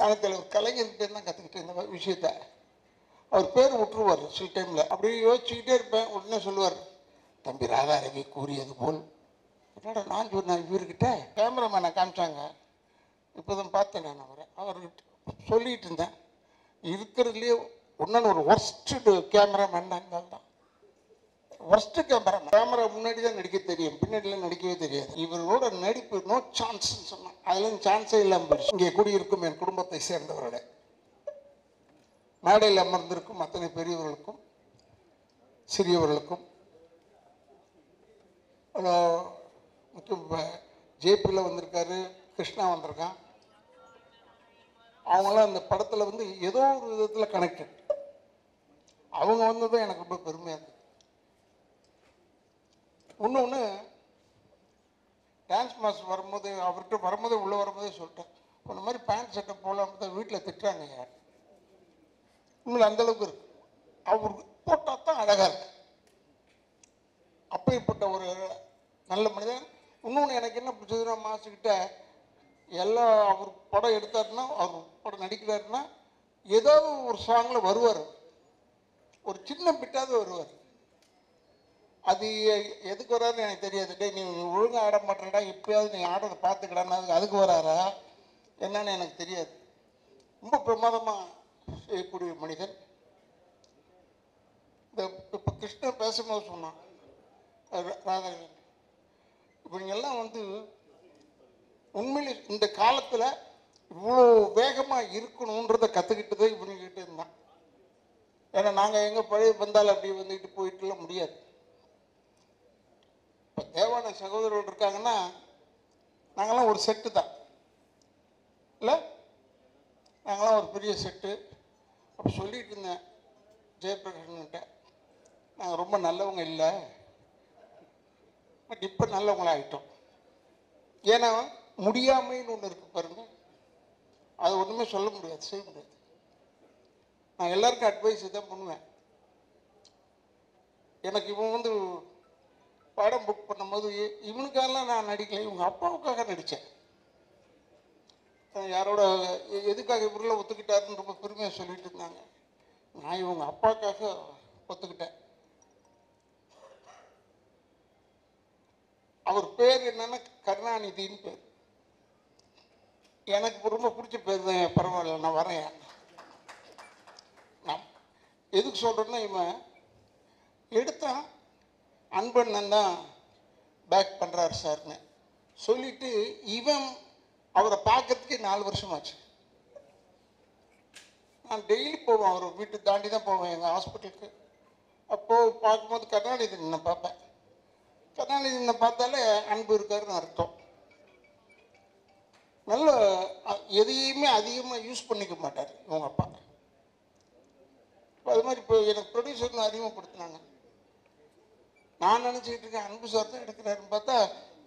தலைவர் கலைஞர்கிட்ட தான் கற்றுக்கிட்டேன் இந்த விஷயத்த. அவர் பேர் விட்டுருவார் சில டைமில். அப்படியே யோசிச்சுக்கிட்டே இருப்பேன். உடனே சொல்லுவார், தம்பி ராதா ரவி கூறியது போல். என்னடா நான் சொன்னேன் இவர்கிட்ட. கேமராமேனை காமிச்சாங்க, இப்போ தான் பார்த்தேன் நான் அவர்கிட்ட சொல்லிகிட்டு இருந்தேன். இருக்கிறதுலேயே ஒன்று ஒரு ஒர்ஸ்ட்டு கேமராமேன் தான். ஒர்ஸ்ட்டு கேமரா முன்னாடி தான் நடிக்க தெரியும், பின்னாடிலாம் நடிக்கவே தெரியாது. இவரோட நடிப்பு நோ சான்ஸ்ன்னு சொன்னான். அதுலேயும் சான்ஸே இல்லாமல் போயிடுச்சு. இங்கே குடியிருக்கும் என் குடும்பத்தை சேர்ந்தவரோட மேடையில் அமர்ந்திருக்கும் அத்தனை பெரியவர்களுக்கும் சிறியவர்களுக்கும், முக்கியம் ஜேபியில் வந்திருக்காரு, கிருஷ்ணா வந்திருக்கான். அவங்களாம் அந்த படத்தில் வந்து ஏதோ ஒரு விதத்தில் கனெக்டட். அவங்க வந்ததும் எனக்கு ரொம்ப பெருமையாக இருந்தது. இன்னொன்று, டான்ஸ் மாஸ்டர் வரும்போது அவர்கிட்ட வரும்போதே உள்ளே வரும்போதே சொல்லிட்டேன், இந்த மாதிரி பேண்ட் சட்டை போகலான்னு தான் வீட்டில் திட்டுறாங்க. யார் உங்களை அந்தளவுக்கு இருக்கு, அவர் போட்டால் தான் அழகாக இருக்கு. அப்பேற்பட்ட ஒரு நல்ல மனிதன். இன்னொன்று எனக்கு என்ன பிடிச்சதுன்னா, மாசுக்கிட்ட எல்லாம் அவர் படம் எடுத்தாருன்னா, அவர் படம் நடிக்கிறாருன்னா ஏதாவது ஒரு சாங்கில் வருவார், ஒரு சின்ன பிட்டாவது வருவார். அது எதுக்கு வராருன்னு எனக்கு தெரியாது. டே நீ ஒழுங்காக ஆட மாட்டேடா, எப்பயாவது நீ ஆடுறதை பார்த்துக்கலான்னு அதுக்கு வராரா என்னன்னு எனக்கு தெரியாது. ரொம்ப பிரமாதமாக செய்யக்கூடிய மனிதன். இந்த இப்போ கிருஷ்ணன் பேசும்போது சொன்னான், ராதாகிருஷ்ணன் இவங்கெல்லாம் வந்து உண்மையில் இந்த காலத்தில் இவ்வளோ வேகமாக இருக்கணுன்றதை கற்றுக்கிட்டதே இவங்ககிட்ட இருந்தான். ஏன்னா நாங்கள் எங்கே பழைய வந்தாலும் அப்படி வந்துக்கிட்டு போயிட்டுலாம் முடியாது. இப்போ தேவான சகோதரர்கள் இருக்காங்கன்னா நாங்களாம் ஒரு செட்டு தான் இல்லை, நாங்களாம் ஒரு பெரிய செட்டு. அப்போ சொல்லிட்டு இருந்தேன் ஜெயபிரகாஷ்கிட்ட, நாங்கள் ரொம்ப நல்லவங்க இல்லை, பட் இப்போ நல்லவங்களாகிட்டோம். ஏன்னா முடியாமைன்னு ஒன்று இருக்குது பாருங்க, அது ஒன்றுமே சொல்ல முடியாது, செய்ய முடியாது. நான் எல்லாருக்கும் அட்வைஸ் தான் பண்ணுவேன். எனக்கு இவன் வந்து படம் புக் பண்ணும்போது இவனுக்காகலாம் நான் நடிக்கலை, இவங்க அப்பாவுக்காக நடித்தேன். யாரோட எதுக்காக இவரெல்லாம் ஒத்துக்கிட்டாருன்னு ரொம்ப பெருமையாக சொல்லிட்டு இருந்தாங்க. நான் இவங்க அப்பாவுக்காக ஒத்துக்கிட்டேன். அவர் பேர் என்னன்னா கருணாநிதின்னு பேர். எனக்கு ரொம்ப பிடிச்ச பேர் தான். பரவாயில்ல, நான் வரேன். நான் எதுக்கு சொல்கிறேன்னா, இவன் எடுத்தான் அன்பண்ணன் தான் பேக் பண்ணுறாரு சார்னு சொல்லிட்டு இவன் அவரை பார்க்கறதுக்கு 4 வருஷம் ஆச்சு. நான் டெய்லி போவேன், அவர் வீட்டு தாண்டி தான் போவேன் எங்கள் ஹாஸ்பிட்டலுக்கு. அப்போது பார்க்கும்போது கருணாநிதி நின்று பார்ப்பேன். கருணாநிதி நின்று பார்த்தாலே அன்பு இருக்காருன்னு அர்த்தம். நல்ல எதையுமே அதிகமாக யூஸ் பண்ணிக்க மாட்டார் இவங்க அப்பா. இப்போ அது மாதிரி இப்போ எனக்கு ப்ரொடியூசர்னு அறிமுகப்படுத்தினாங்க. நான் நினச்சிக்கிட்டு இருக்கேன் அன்பு சார் தான் எடுக்கிறாருன்னு பார்த்தா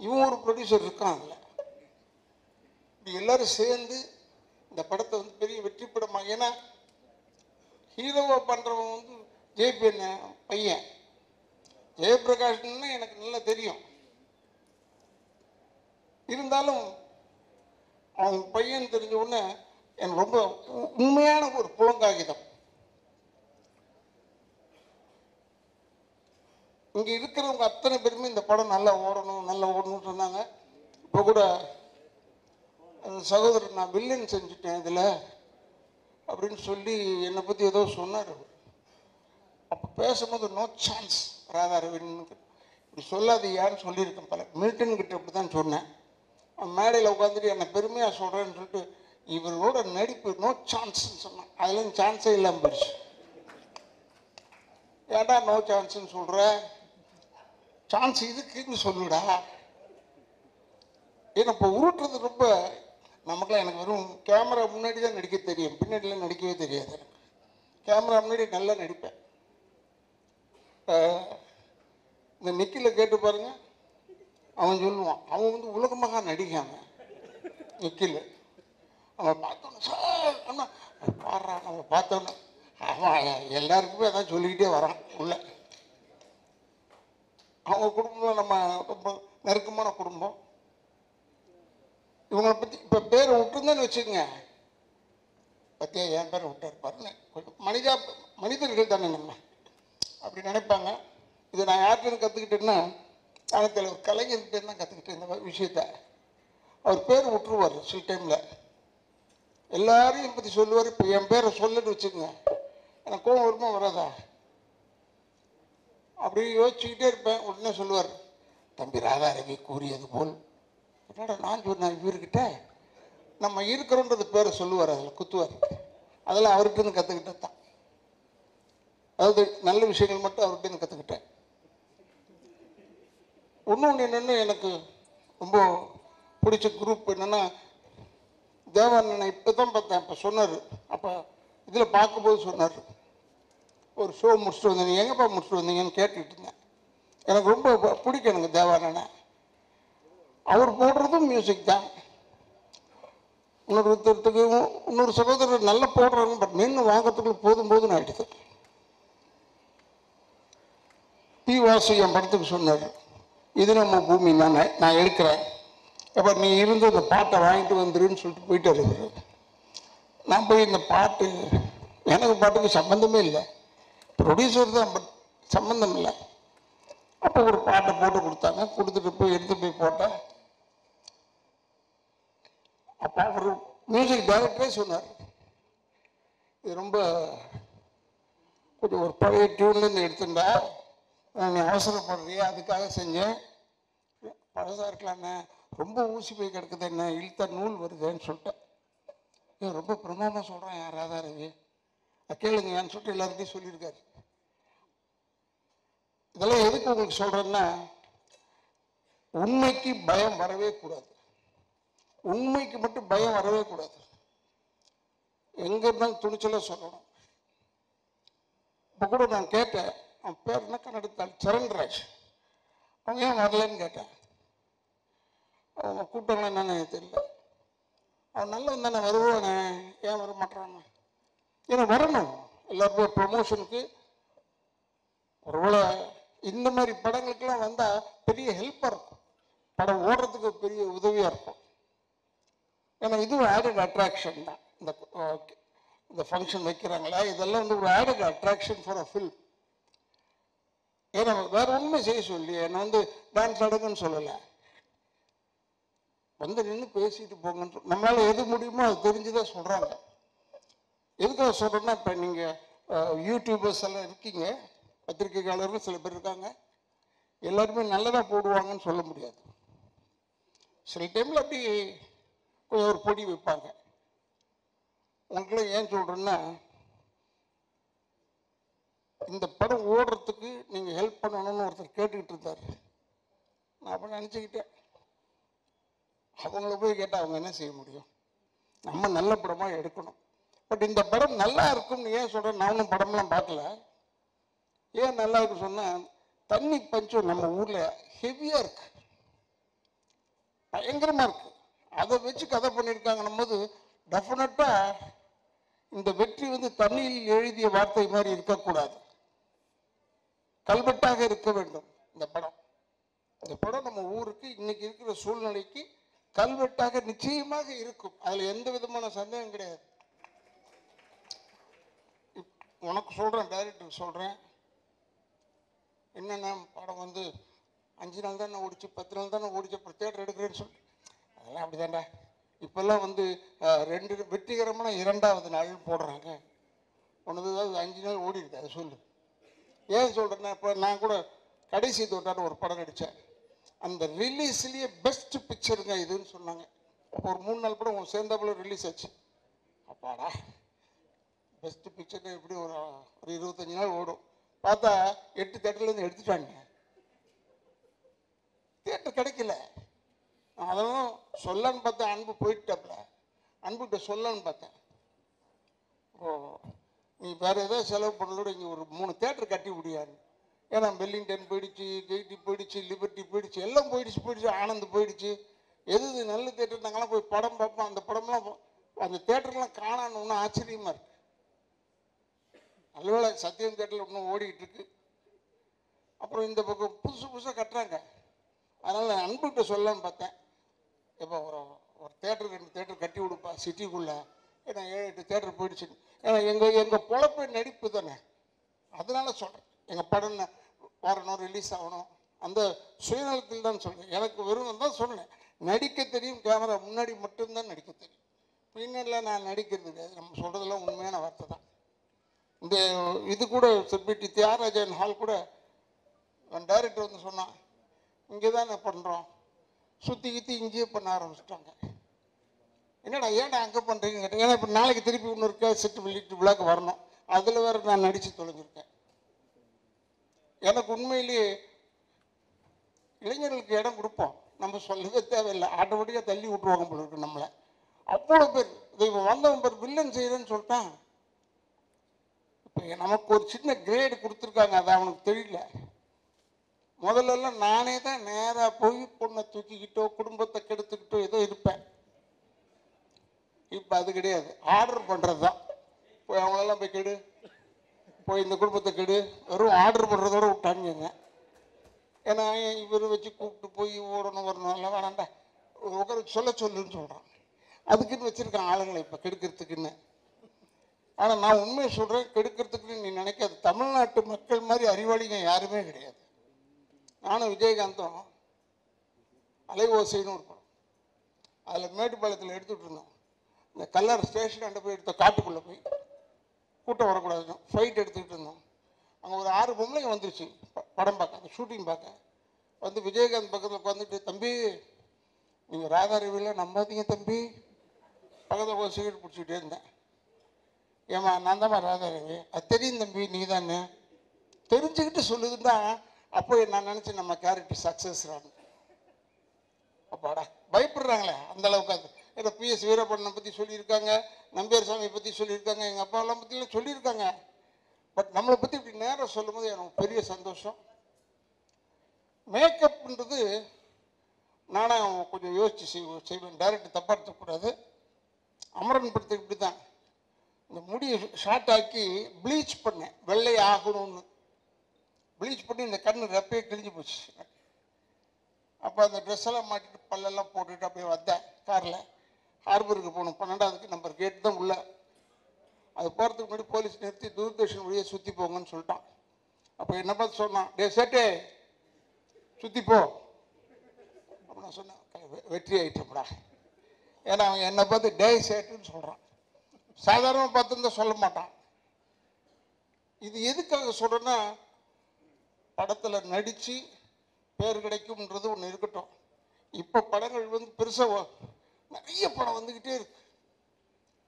இவன் ஒரு ப்ரொடியூசர் இருக்கான். அதில் இப்படி எல்லோரும் சேர்ந்து இந்த படத்தை வந்து பெரிய வெற்றி படமாக, ஏன்னா ஹீரோவாக பண்ணுறவன் வந்து ஜேபி பையன் ஜெயபிரகாஷ்ன்னு எனக்கு நல்லா தெரியும். இருந்தாலும் அவன் பையன் தெரிஞ்ச உடனே எனக்கு ரொம்ப உண்மையான ஒரு புலங்காகிதம். இங்கே இருக்கிறவங்க அத்தனை பேருமே இந்த படம் நல்லா ஓடணும்னு சொன்னாங்க. இப்போ கூட சகோதரர் நான் வில்லன் செஞ்சுட்டேன் இதில் அப்படின்னு சொல்லி என்னை பற்றி ஏதோ சொன்னார். அப்போ பேசும்போது நோ சான்ஸ் ராதா ரவின்னு இப்படி சொல்லாதீயான்னு சொல்லியிருக்கேன். பல மில்டன் கிட்ட இப்படி தான் சொன்னேன். மேடையில் உட்காந்துட்டு என்னை பெருமையாக சொல்கிறேன்னு சொல்லிட்டு இவரோட நடிப்பு நோ சான்ஸ்ன்னு சொன்னான். அதுலேயும் சான்ஸே இல்லாமல் போயிடுச்சு. ஏன்டா நோ சான்ஸ்ன்னு சொல்கிற, சான்ஸ் இதுக்குன்னு சொல்லுடா. ஏன்னா இப்போ உருட்டுறது ரொம்ப நமக்குலாம், எனக்கு வெறும் கேமரா முன்னாடி தான் நடிக்க தெரியும், பின்னாடிலாம் நடிக்கவே தெரியாது. எனக்கு கேமரா முன்னாடி நல்லா நடிப்பேன். இந்த நிக்கில் கேட்டு பாருங்க, அவன் சொல்லுவான், அவன் வந்து உலகமாக நடிக்காம நிக்கில். அவன் பார்த்தோன்னு சார் அண்ணா பாடுறான், நம்ம பார்த்தோன்னு அவன் எல்லாருக்குமே அதான் சொல்லிக்கிட்டே வரான் உள்ள. அவங்க குடும்பம் நம்ம ரொம்ப நெருக்கமான குடும்பம். இவங்களை பற்றி இப்போ பேரை விட்டுருந்தேன்னு வச்சுக்கோங்க, பற்றியா என் பேரை விட்டார் பாருங்க. கொஞ்சம் மனிதர்கள் தானே நம்ம அப்படி நினைப்பாங்க. இதை நான் யார்கிட்ட கற்றுக்கிட்டேன்னா தலைவர் கலைஞர்கிட்ட தான் கற்றுக்கிட்டேன் இந்த விஷயத்த. அவர் பேர் விட்டுருவார் சில டைமில், எல்லாரையும் பற்றி சொல்லுவார். இப்போ என் பேரை சொல்லிட்டு வச்சுக்கோங்க, எனக்கு கோவம் வருமா வராதா? அப்படி யோசிச்சுக்கிட்டே இருப்பேன். உடனே சொல்லுவார், தம்பி ராதாரவி கூறியது போல். என்னடா நான் சொன்னேன் இவர்கிட்ட நம்ம இருக்கிறோன்றது பேரை சொல்லுவார், அதில் குத்துவார். அதெல்லாம் அவர்கிட்ட கற்றுக்கிட்டது தான். அதாவது நல்ல விஷயங்கள் மட்டும் அவர்கிட்ட கற்றுக்கிட்டேன். ஒன்று என்னென்னு எனக்கு ரொம்ப பிடிச்ச குரூப் என்னென்னா, தேவானனை இப்போ தான் பார்த்தேன். இப்போ சொன்னார், அப்போ இதில் பார்க்கும்போது சொன்னார், ஒரு ஷோ முடிச்சுட்டு வந்தேன், நீங்கள் எங்கேப்பா முடிச்சுட்டு வந்தீங்கன்னு கேட்டுக்கிட்டு இருந்தேன். எனக்கு ரொம்ப பிடிக்கும் எனக்கு தேவானனை. அவர் போடுறதும் மியூசிக் தான். இன்னொரு சகோதரர் நல்லா போடுறாங்க, பட் நின்று வாங்கிறதுக்குள்ள போதும் ஆகிடுது. பி வாசு என் படத்துக்கு சொன்னார், இது நம்ம பூமி தானே, நான் எடுக்கிறேன், அப்போ நீ இருந்து இந்த பாட்டை வாங்கிட்டு வந்துருன்னு சொல்லிட்டு போயிட்டாரு. நான் போய் இந்த பாட்டு, எனக்கு பாட்டுக்கு சம்மந்தமே இல்லை, ப்ரொடியூசர் தான், பட் சம்மந்தம் இல்லை. அப்போ ஒரு பாட்டை போட்டு கொடுத்தாங்க, கொடுத்துட்டு போய் எடுத்து போய் போட்டேன். அப்போ அவர் மியூசிக் டைரக்டரே சொன்னார், இது ரொம்ப கொஞ்சம் ஒரு பழைய டியூன்லேருந்து எடுத்துட்டா, நீ அவசரப்படுறியா, அதுக்காக செஞ்சேன், பழசாக இருக்கலாண்ணே, ரொம்ப ஊசி போய் கிடக்குது, என்ன இழுத்த நூல் வருதுன்னு சொல்லிட்டேன். ரொம்ப பிரமாதமாக சொல்கிறேன் யார் ராதாரவி, கேளுங்க ஏன்னு சொல்லிட்டு எல்லாருக்கையும் சொல்லியிருக்காரு. இதெல்லாம் எதுக்கு உங்களுக்கு சொல்கிறேன்னா, உண்மைக்கு பயம் வரவே கூடாது. உண்மைக்கு மட்டும் பயம் வரவே கூடாது. எங்கே இருந்தாலும் துணிச்சலாக சொல்லணும். இப்போ கூட நான் கேட்டேன், அவன் பேர் என்ன கன்னடத்தால், சரண்ராஜ், அவங்க ஏன் வரலன்னு கேட்டேன். அவங்க கூட்டம்லாம் என்னன்னு தெரியல. அவன் நல்லா தானே வருவானே, ஏன் வர மாட்டான்னு. ஏன்னா வரணும், எல்லாருமே ப்ரொமோஷனுக்கு. ஒருவேளை இந்த மாதிரி படங்களுக்கெல்லாம் வந்தால் பெரிய ஹெல்ப்பாக இருக்கும், படம் ஓடுறதுக்கு பெரிய உதவியாக இருக்கும். ஏன்னா இதுவும் ஆடட் அட்ராக்ஷன் தான். இந்த ஃபங்க்ஷன் வைக்கிறாங்களா, இதெல்லாம் வந்து ஒரு added attraction for a film. ஏன்னா வேற ஒன்றுமே செய்ய சொல்லி என்னை வந்து டான்ஸ் ஆடுங்கன்னு சொல்லலை, வந்து நின்று பேசிட்டு போங்கன்னு. நம்மளால் எது முடியுமோ அது தெரிஞ்சுதான் சொல்கிறாங்க. எதுக்காக சொல்கிறேன்னா, இப்போ நீங்கள் யூடியூபர்ஸ் எல்லாம் இருக்கீங்க, பத்திரிகையாளர்கள் சில பேர் இருக்காங்க, எல்லாருமே நல்லதாக போடுவாங்கன்னு சொல்ல முடியாது. சில டைமில் அப்படி கொஞ்சம் ஒரு பொடி வைப்பாங்க. உங்களுக்குலாம் ஏன் சொல்கிறேன்னா, இந்த படம் ஓடுறதுக்கு நீங்கள் ஹெல்ப் பண்ணணும்னு ஒருத்தர் கேட்டுக்கிட்டு இருந்தார். நான் அப்போ நினச்சிக்கிட்டேன், அவங்கள போய் கேட்டால் அவங்க என்ன செய்ய முடியும், நம்ம நல்ல படமாக எடுக்கணும். பட் இந்த படம் நல்லா இருக்கும்னு ஏன் சொல்கிறேன், நானும் படம்லாம் பார்க்கல. ஏன் நல்லா இருக்கு சொன்னால், தண்ணி பஞ்சம் நம்ம ஊரில் ஹெவியாக இருக்கு, பயங்கரமாக இருக்கு. அதை வச்சு கதை பண்ணியிருக்காங்கன்னும் போது டெஃபினட்டாக இந்த வெற்றி வந்து தண்ணியில் எழுதிய வார்த்தை மாதிரி இருக்கக்கூடாது, கல்வெட்டாக இருக்க வேண்டும். இந்த படம் நம்ம ஊருக்கு இன்னைக்கு இருக்கிற சூழ்நிலைக்கு கல்வெட்டாக நிச்சயமாக இருக்கும், அதில் எந்த விதமான சந்தேகம் கிடையாது. உனக்கு சொல்கிறேன், டைரக்டருக்கு சொல்கிறேன், என்னென்ன படம் வந்து 5 நாள் தானே ஓடிச்சு, 10 நாள் தானே ஓடிச்சு, அப்புறம் தேட்டர் எடுக்கிறேன்னு சொல்லிட்டு, அதெல்லாம் அப்படி தாண்டா. இப்போல்லாம் வந்து 2 வெற்றிகரமான 2வது நாள் போடுறாங்க. ஒன்று 5 நாள் ஓடிடுது, அதை சொல்லு. ஏன் சொல்கிறேன்னா, இப்போ நான் கூட கடைசி தோட்டான ஒரு படம் நடித்தேன், அந்த ரிலீஸ்லேயே பெஸ்ட் பிக்சருங்க இதுன்னு சொன்னாங்க. அப்போ ஒரு 3 நாள் படம் சேர்ந்தாப்புல ரிலீஸ் ஆச்சு. அப்பாடா, பெஸ்ட் பிக்சர் எப்படி ஒரு 25 நாள் ஓடும். பார்த்தா 8 தேட்டர்லேருந்து எடுத்துட்டாங்க, தேட்டர் கிடைக்கல. அதெல்லாம் சொல்லன்னு பார்த்தேன், அன்பு போயிட்டாப்புல, அன்புகிட்ட சொல்லன்னு பார்த்தேன், நீ வேறு ஏதாவது செலவு பண்ணுறதோட இங்கே ஒரு 3 தேட்டர் கட்டி முடியாது. ஏன்னா வெல்லிங்டன் போயிடுச்சு, கெய்டி போயிடுச்சு, லிபர்ட்டி போயிடுச்சு, எல்லாம் போயிடுச்சு, ஆனந்த் போயிடுச்சு. எது நல்ல தேட்டர் நாங்களாம் போய் படம் பார்ப்போம், அந்த படம்லாம் அந்த தேட்டர்லாம் காணான்னு ஆச்சரியமாக இருக்கு. நல்லவேளை சத்தியம் தேட்டரில் இன்னும் ஓடிக்கிட்டு இருக்கு. அப்புறம் இந்த பக்கம் புதுசாக கட்டுறாங்க. அதனால் அன்புகிட்ட சொல்லலான்னு பார்த்தேன், இப்போ ஒரு தேட்டர் 2 தேட்டர் கட்டி விடுப்பா சிட்டிக்குள்ளே, ஏன்னா 7-8 தேட்டர் போயிடுச்சு. ஏன்னா எங்கள் பொழப்பை நடிப்பு தானே, அதனால சொல்கிறேன். எங்கள் படம் வரணும், ரிலீஸ் ஆகணும், அந்த சுயநலத்தில் தான் சொல்கிறேன். எனக்கு வெறும் தான் சொன்னேன், நடிக்க தெரியும், கேமரா முன்னாடி மட்டும்தான் நடிக்க தெரியும், பின்னணியில் நான் நடிக்கிறது கிடையாது. நம்ம சொல்கிறதெல்லாம் உண்மையான வார்த்தை தான். இந்த இது கூட செப்பிட்டி தியாகராஜன் ஹால் கூட டைரக்டர் வந்து சொன்னான், இங்கே தானே பண்ணுறோம், சுற்றி கித்தி இங்கேயே பண்ண ஆரம்பிச்சிட்டாங்க. என்னடா ஏன்டா அங்கே பண்ணுறீங்க கேட்டேன். ஏன்னா இப்போ நாளைக்கு திருப்பி இன்னொரு செட்டு விழாக்கு வரணும், அதில் வேறு நான் நடித்து தொலைஞ்சிருக்கேன். எனக்கு உண்மையிலேயே இளைஞர்களுக்கு இடம் கொடுப்போம், நம்ம சொல்லவே தேவையில்லை, ஆட்டோமேட்டிக்காக தள்ளி விட்டுருவாங்க போல இருக்கு நம்மளை. அவ்வளோ பேர் இப்போ வந்தவன் பேர் வில்லன் செய்கிறேன்னு சொல்லிட்டான். இப்போ நமக்கு ஒரு சின்ன கிரேடு கொடுத்துருக்காங்க, அது அவனுக்கு தெரியல. முதல்லலாம் நானே தான் நேராக போய் பொண்ணை தூக்கிக்கிட்டோ குடும்பத்தை கெடுத்துக்கிட்டோ ஏதோ இருப்பேன். இப்போ அது கிடையாது, ஆர்டர் பண்ணுறது தான். போய் அவங்களெல்லாம் போய் கெடு, போய் இந்த குடும்பத்தை கெடு, வெறும் ஆர்டர் பண்ணுறதோட விட்டானுங்க. ஏன்னா இவர் வச்சு கூப்பிட்டு போய் ஓடணும் வரணும் எல்லாம் வேணாண்டா, உட்கார சொல்லுன்னு சொல்கிறான். அதுக்குன்னு வச்சுருக்கான் ஆளுங்களை இப்போ கெடுக்கிறதுக்குன்னு. ஆனால் நான் உண்மையை சொல்கிறேன், கெடுக்கிறதுக்குன்னு நீ நினைக்காது. தமிழ்நாட்டு மக்கள் மாதிரி அறிவாளிங்க யாருமே கிடையாது. நானும் விஜயகாந்தும் அலைவோசைன்னு ஒரு படம், அதில் மேட்டுப்பாளையத்தில் எடுத்துகிட்டு இருந்தோம். இந்த கல்லர் ஸ்டேஷன் அண்டை போய் எடுத்த காட்டுக்குள்ளே போய் கூட்டம் வரக்கூடாதுன்னு ஃபைட் எடுத்துக்கிட்டு இருந்தோம். அங்கே ஒரு 6 பொம்பளைங்க வந்துருச்சு படம் பார்க்க, அந்த ஷூட்டிங் பார்க்க. வந்து விஜயகாந்த் பக்கத்தில் உட்காந்துட்டு, தம்பி நீங்கள் ராதாரவியில் நம்பாதீங்க தம்பி, பக்கத்தில் ஒரு சிகரெட் பிடிச்சிக்கிட்டே இருந்தேன். ஏமா நான் தான்மா ராதாரவி, அது தெரியும் தம்பி, நீ தானே தெரிஞ்சுக்கிட்டு சொல்லுதுன்னா அப்போ நான் நினச்சேன் நம்ம கேரக்டர் சக்ஸஸ் ஆகும். அப்பாடா பயப்படுறாங்களே அந்த அளவுக்கு. அது ஏன்னா PS வீரப்பண்ணனை பற்றி சொல்லியிருக்காங்க, நம்பியார் சாமியை பற்றி சொல்லியிருக்காங்க, எங்கள் அப்பாவெல்லாம் பற்றிலாம் சொல்லியிருக்காங்க. பட் நம்மளை பற்றி இப்படி நேரம் சொல்லும் போது எனக்கு பெரிய சந்தோஷம். மேக்கப்ன்றது நானும் கொஞ்சம் யோசித்து செய்வேன், டைரக்டர் தப்பாக எடுத்துக்கூடாது. அமரன் படத்துக்கு இப்படி தான், இந்த முடியை ஷார்ட் ஆக்கி ப்ளீச் பண்ணேன், வெள்ளை ஆகணும்னு ப்ளீச் பண்ணி இந்த கண்ணு ரெப்பையே கிழிஞ்சு போச்சு. அப்போ அந்த ட்ரெஸ்ஸெல்லாம் மாட்டிட்டு பல்லெல்லாம் போட்டுட்டு அப்படியே வந்தேன் காரில். ஹார்பருக்கு போகணும், 12வது நம்பர் கேட் தான் உள்ள. அது போகிறதுக்கு முன்னாடி போலீஸ் நிறுத்தி தூர்தர்ஷன் வழியை சுற்றி போங்கன்னு சொல்லிட்டான். அப்போ என்ன பார்த்து சொன்னான், டே சேட்டே சுற்றி போ. அப்போ நான் சொன்னேன், வெற்றி ஆகிட்டோம்டா. ஏன்னா அவன் என்னை பார்த்து டே சேட்டுன்னு சொல்கிறான், சாதாரணமாக பார்த்துருந்தா சொல்ல மாட்டான். இது எதுக்காக சொல்கிறேன்னா, படத்தில் நடித்து பேர் கிடைக்கும்ன்றது ஒன்று இருக்கட்டும். இப்போ படங்கள் வந்து பெருசாக நிறைய படம் வந்துக்கிட்டே இருக்கு.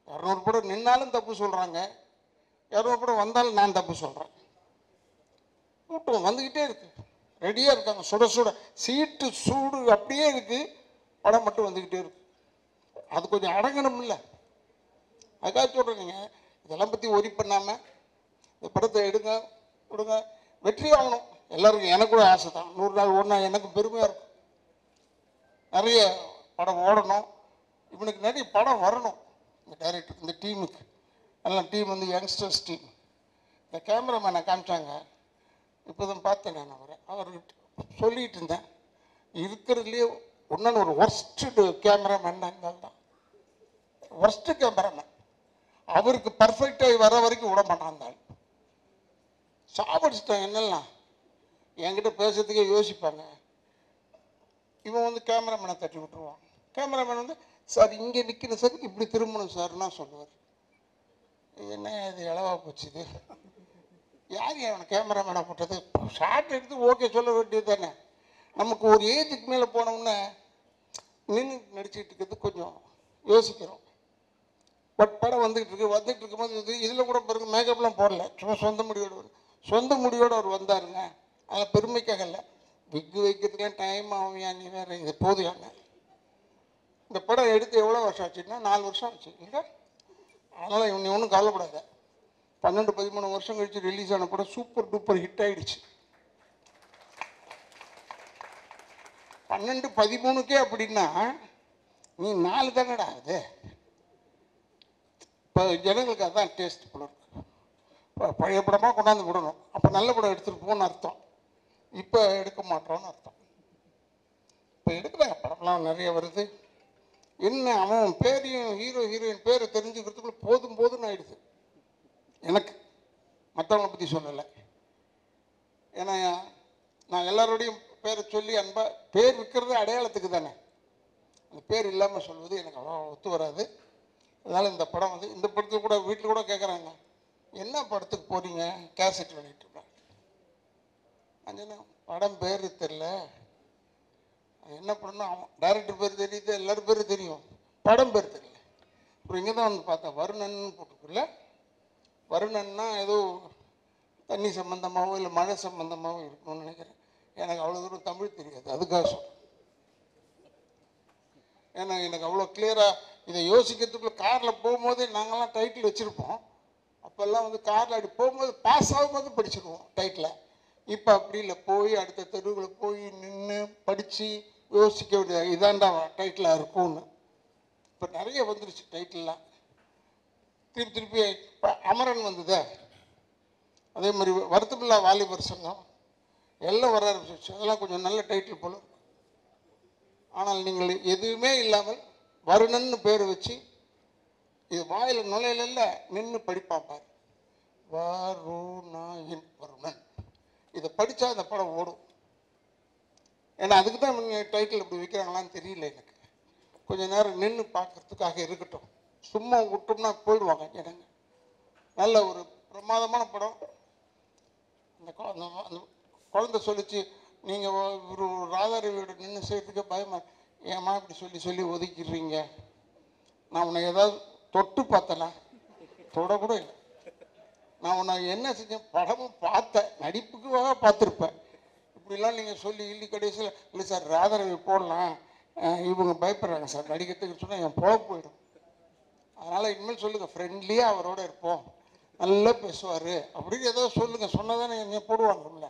200 படம் நின்னாலும் தப்பு சொல்கிறாங்க, 200 படம் வந்தாலும் நான் தப்பு சொல்கிறேன். கூட்டம் வந்துக்கிட்டே இருக்கு, ரெடியாக இருக்காங்க, சுட சுட சீட்டு சூடு அப்படியே இருக்குது, படம் மட்டும் வந்துக்கிட்டே இருக்கு. அது கொஞ்சம் அடங்கணும் இல்லை, அதுக்காக சொல்கிறேங்க. இதெல்லாம் பற்றி ஒரி பண்ணாமல் இந்த படத்தை எடுங்க கொடுங்க, வெற்றி ஆகணும். எல்லாருக்கும் எனக்கு கூட ஆசை தான், 100 நாள் ஓடினா எனக்கு பெருமையாக இருக்கும். நிறைய படம் ஓடணும், இவனுக்கு நிறைய படம் வரணும். இந்த டைரக்டர், இந்த டீமுக்கு எல்லாம் டீம் வந்து யங்ஸ்டர்ஸ் டீம். இந்த கேமராமேனை காமிச்சாங்க, இப்போ தான் பார்த்தேன் நான் அவர்கிட்ட சொல்லிகிட்டு இருந்தேன், இருக்கிறதுலேயே ஒன்று ஒரு ஒர்ஸ்ட்டு கேமராமேன் தான், ஒர்ஸ்ட்டு கேமராமேன். அவருக்கு பர்ஃபெக்டாகி வர வரைக்கும் விட மாட்டான் அந்த ஆள். சாப்பிடுச்சிட்டான் என்னெல்லாம் என்கிட்ட பேசுறதுக்கே யோசிப்பாங்க. இவன் வந்து கேமராமேனை தட்டி விட்டுருவான். கேமராமேன் வந்து சார் இங்கே நிற்கணும் சார், இப்படி திரும்பணும் சார்னா சொல்லுவார். என்ன இது இளவா போச்சு இது, யார் அவனை கேமராமேனை போட்டது? ஷார்ட் எடுத்து ஓகே சொல்ல வேண்டியது தானே. நமக்கு ஒரு ஏஜுக்கு மேலே போனோம்னா நின்று நடிச்சுக்கிட்டு இருக்கிறது கொஞ்சம் யோசிக்கிறோம். பட் படம் வந்துட்டு இருக்கும்போது இதில் கூட பாருங்க, மேக்கப்லாம் போடல, சும்மா சொந்த முடியோடு அவர் வந்தாருங்க. அதில் பெருமைக்காக இல்லை, விக்கு வைக்கிறதுக்கெல்லாம் டைம் ஆகும், நீ வேறு இது போதுயாங்க. இந்த படம் எடுத்து எவ்வளோ வருஷம் ஆச்சுன்னா 4 வருஷம் ஆச்சு இல்லை. அதனால் இவன் ஒன்றும் கவலைப்படாத, 12-13 வருஷம் கழிச்சு ரிலீஸ் ஆன படம் சூப்பர் டூப்பர் ஹிட் ஆகிடுச்சு. 12-13க்கே அப்படின்னா நீ 4 தானடா ஆகுது. இப்போ ஜனங்களுக்கு அதுதான் டேஸ்ட் போல இருக்கு. இப்போ பழைய படமாக கொண்டாந்து விடணும், அப்போ நல்ல படம் எடுத்துகிட்டு போகணும்னு அர்த்தம். இப்போ எடுக்க மாட்டோம்னு அர்த்தம். இப்போ எடுக்கிறாங்க, படம்லாம் நிறைய வருது. என்ன அவன் பேரையும் ஹீரோயின் பேரை தெரிஞ்சுக்கிறதுக்குள்ள போதும் போதும்னு ஆயிடுது எனக்கு. மற்றவங்களை பற்றி சொல்லலை. ஏன்னா நான் எல்லாரோடையும் பேரை சொல்லி அன்பா பேர் விற்கிறது அடையாளத்துக்கு தானே. அந்த பேர் இல்லாமல் சொல்வது எனக்கு அவ்வளோ ஒத்து வராது. அதனால் இந்த படம் வந்து இந்த படத்தில் கூட வீட்டில் கூட கேட்குறாங்க, என்ன படத்துக்கு போகிறீங்க, கேசட் வெளியிட்டு இருப்பேன். படம் பேர் தெரில, என்ன படம்னா அவன் டைரக்டர் பேர் தெரியுது, எல்லாரும் பேரும் தெரியும், படம் பேர் தெரியல. அப்புறம் இங்கே தான் வந்து பார்த்தேன், வருணன் போட்டுக்குள்ள. வருணன்னா ஏதோ தண்ணி சம்பந்தமாகவோ இல்லை மழை சம்பந்தமாகவும் இருக்கணும்னு நினைக்கிறேன். எனக்கு அவ்வளோ தூரம் தமிழ் தெரியாது, அதுக்காக சொல்கிறேன். ஏன்னா எனக்கு அவ்வளோ கிளியராக இதை யோசிக்கிறதுக்குள்ள காரில் போகும்போதே நாங்கள்லாம் டைட்டில் வச்சுருப்போம். அப்போல்லாம் வந்து காரில் அப்படி போகும்போது பாஸ் ஆகும்போது படிச்சுருவோம் டைட்டில். இப்போ அப்படி இல்லை, போய் அடுத்த தெருவில் போய் நின்று படித்து யோசிக்க வேண்டிய இதாண்டா டைட்டிலாக இருக்கும்னு. இப்போ நிறைய வந்துருச்சு டைட்டில்லாம். திருப்பி இப்போ அமரன் வந்ததே, அதே மாதிரி வருத்தமில்லா வாலிபர் சங்கம் எல்லாம் வர ஆரம்பிச்சிச்சு. அதெல்லாம் கொஞ்சம் நல்ல டைட்டில் போல. ஆனால் நீங்கள் எதுவுமே இல்லாமல் வருணன்னு பேர் வச்சு இது வாயில் நுழையில நின்று படிப்பாப்பார். வருணன் இதை படித்தா அந்த படம் ஓடும். ஏன்னா அதுக்கு தான் நீங்கள் டைட்டில் இப்படி வைக்கிறாங்களான்னு தெரியல எனக்கு. கொஞ்சம் நேரம் நின்று பார்க்கறதுக்காக இருக்கட்டும். சும்மா விட்டோம்னா போயிடுவாங்க ஜனங்க. நல்ல ஒரு பிரமாதமான படம். அந்த குழந்தை சொல்லிச்சு, நீங்கள் ஒரு ராதாரவியோட நின்று செய்யறதுக்கே பயமா, ஏமா இப்படி சொல்லி சொல்லி ஒதுக்கிடுறீங்க, நான் உன்னை ஏதாவது தொட்டு பார்த்தேனா? தொடக்கூட இல்லை. நான் உன்னை என்ன செஞ்சேன், படமும் பார்த்தேன், நடிப்புக்காக பார்த்துருப்பேன். இப்படிலாம் நீங்கள் சொல்லி இல்லை கடைசியில் இல்லை சார் ராதாரவி போடலாம், இவங்க பயப்படுறாங்க சார் நடிக்கிறதுக்கு சொன்னால் என் பொழப்பு போயிடும். அதனால் இனிமேல் சொல்லுங்கள், ஃப்ரெண்ட்லியாக அவரோட இருப்போம், நல்லா பேசுவார் அப்படின்னு ஏதாவது சொல்லுங்கள். சொன்னால் தானே என்னை போடுவாங்கல்ல,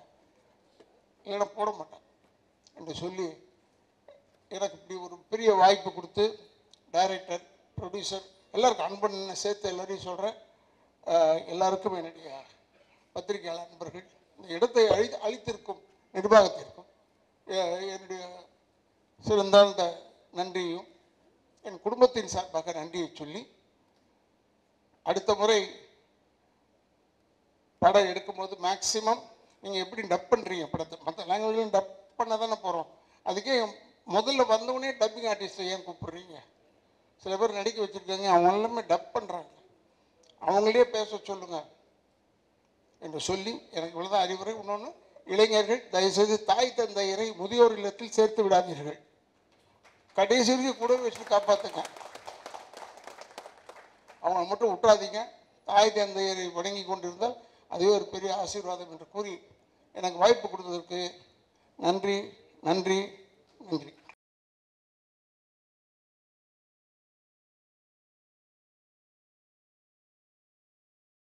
இல்லைன்னா போட மாட்டேன் என்று சொல்லி எனக்கு இப்படி ஒரு பெரிய வாய்ப்பு கொடுத்து டைரக்டர், ப்ரொடியூசர் எல்லாருக்கும் அன்பன் சேர்த்து எல்லாரையும் சொல்கிறேன். எல்லாருக்கும் என்னுடைய பத்திரிகையாளர் நண்பர்கள், இந்த இடத்தை அளித்திருக்கும் நிர்வாகத்திற்கும் என்னுடைய சிறந்தாழ்ந்த நன்றியையும் என் குடும்பத்தின் சார்பாக நன்றியை சொல்லி, அடுத்த முறை படம் எடுக்கும்போது மேக்சிமம் நீங்கள் எப்படி டப் பண்ணுறீங்க படத்தை, மற்ற லாங்குவேஜ்லையும் டப் பண்ண தானே போகிறோம். அதுக்கே முதல்ல வந்தவுடனே டப்பிங் ஆர்டிஸ்ட்டை ஏன் கூப்பிட்றீங்க? சில பேர் நடிக்க வச்சுருக்காங்க, அவங்க எல்லாமே டப் பண்ணுறாங்க, அவங்களே பேச சொல்லுங்கள் என்று சொல்லி எனக்கு இவ்வளோதான் அறிவுரை. இன்னொன்று, இளைஞர்கள் தயவுசெய்து தாய் தந்தையரை முதியோர் இல்லத்தில் சேர்த்து விடாதீர்கள். கடைசி வரைக்கும் கூட வச்சு காப்பாற்றுங்க, அவங்களை மட்டும் விட்டுறாதீங்க. தாய் தந்தையரை வணங்கி கொண்டிருந்தால் அதுவே ஒரு பெரிய ஆசீர்வாதம் என்று கூறி எனக்கு வாய்ப்பு கொடுத்ததற்கு நன்றி.